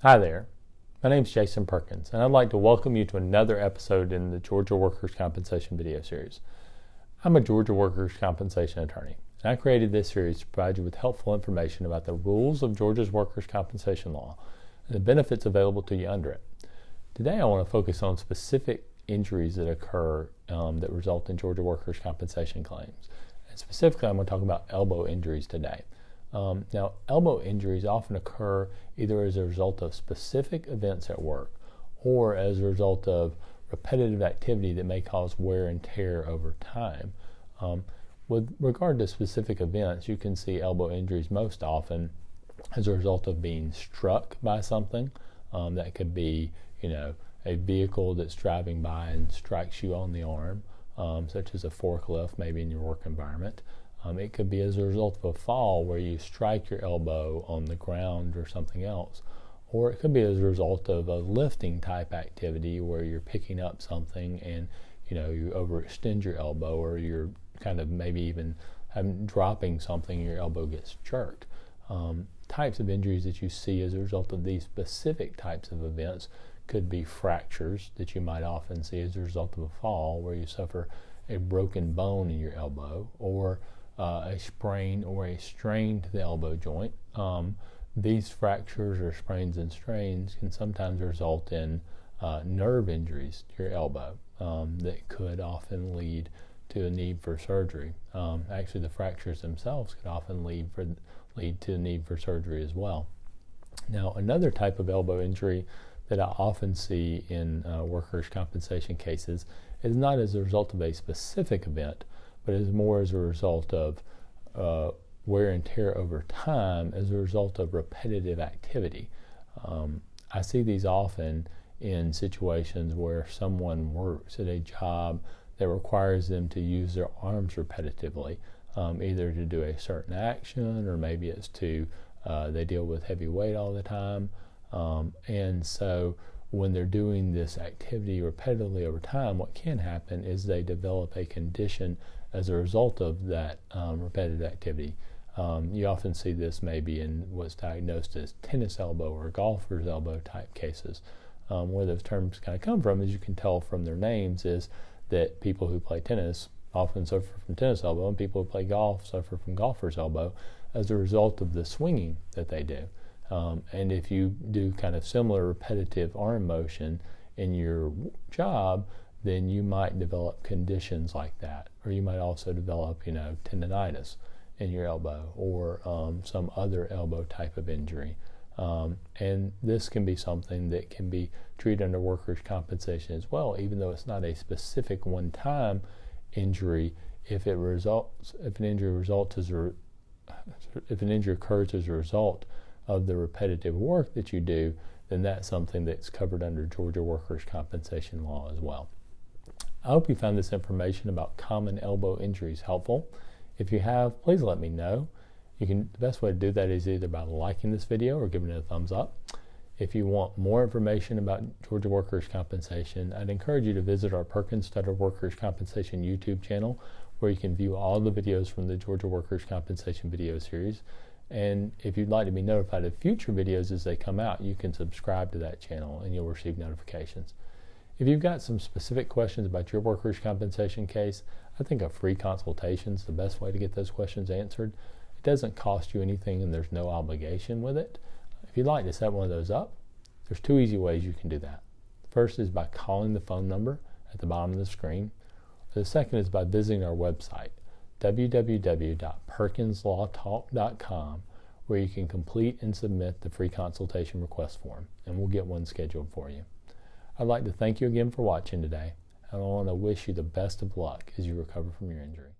Hi there, my name is Jason Perkins, and I'd like to welcome you to another episode in the Georgia Workers' Compensation video series. I'm a Georgia Workers' Compensation attorney, and I created this series to provide you with helpful information about the rules of Georgia's workers' compensation law and the benefits available to you under it. Today I want to focus on specific injuries that occur that result in Georgia workers' compensation claims. And specifically, I'm going to talk about elbow injuries today. Now, elbow injuries often occur either as a result of specific events at work or as a result of repetitive activity that may cause wear and tear over time. With regard to specific events, you can see elbow injuries most often as a result of being struck by something. That could be, a vehicle that's driving by and strikes you on the arm, such as a forklift, maybe in your work environment. It could be as a result of a fall where you strike your elbow on the ground or something else. Or it could be as a result of a lifting type activity where you're picking up something and you overextend your elbow, or you're kind of maybe even dropping something and your elbow gets jerked. Types of injuries that you see as a result of these specific types of events could be fractures that you might often see as a result of a fall where you suffer a broken bone in your elbow, or a sprain or a strain to the elbow joint. These fractures or sprains and strains can sometimes result in nerve injuries to your elbow that could often lead to a need for surgery. Actually, the fractures themselves could often lead to a need for surgery as well. Now, another type of elbow injury that I often see in workers' compensation cases is not as a result of a specific event, but is more as a result of wear and tear over time as a result of repetitive activity. I see these often in situations where someone works at a job that requires them to use their arms repetitively, either to do a certain action, or maybe it's they deal with heavy weight all the time. And so when they're doing this activity repetitively over time, what can happen is they develop a condition as a result of that repetitive activity. You often see this maybe in what's diagnosed as tennis elbow or golfer's elbow type cases. Where those terms kind of come from, as you can tell from their names, is that people who play tennis often suffer from tennis elbow, and people who play golf suffer from golfer's elbow as a result of the swinging that they do. And if you do kind of similar repetitive arm motion in your job, then you might develop conditions like that. Or you might also develop, tendonitis in your elbow, or some other elbow type of injury. And this can be something that can be treated under workers' compensation as well, even though it's not a specific one-time injury. If an injury occurs as a result of the repetitive work that you do, then that's something that's covered under Georgia workers' compensation law as well. I hope you found this information about common elbow injuries helpful. If you have, please let me know. The best way to do that is either by liking this video or giving it a thumbs up. If you want more information about Georgia workers' compensation, I'd encourage you to visit our Perkins Studdard Workers' Compensation YouTube channel, where you can view all the videos from the Georgia Workers' Compensation video series. And if you'd like to be notified of future videos as they come out, you can subscribe to that channel and you'll receive notifications. If you've got some specific questions about your workers' compensation case, I think a free consultation is the best way to get those questions answered. It doesn't cost you anything and there's no obligation with it. If you'd like to set one of those up, there's two easy ways you can do that. First is by calling the phone number at the bottom of the screen. The second is by visiting our website, www.perkinslawtalk.com, where you can complete and submit the free consultation request form, and we'll get one scheduled for you. I'd like to thank you again for watching today, and I want to wish you the best of luck as you recover from your injury.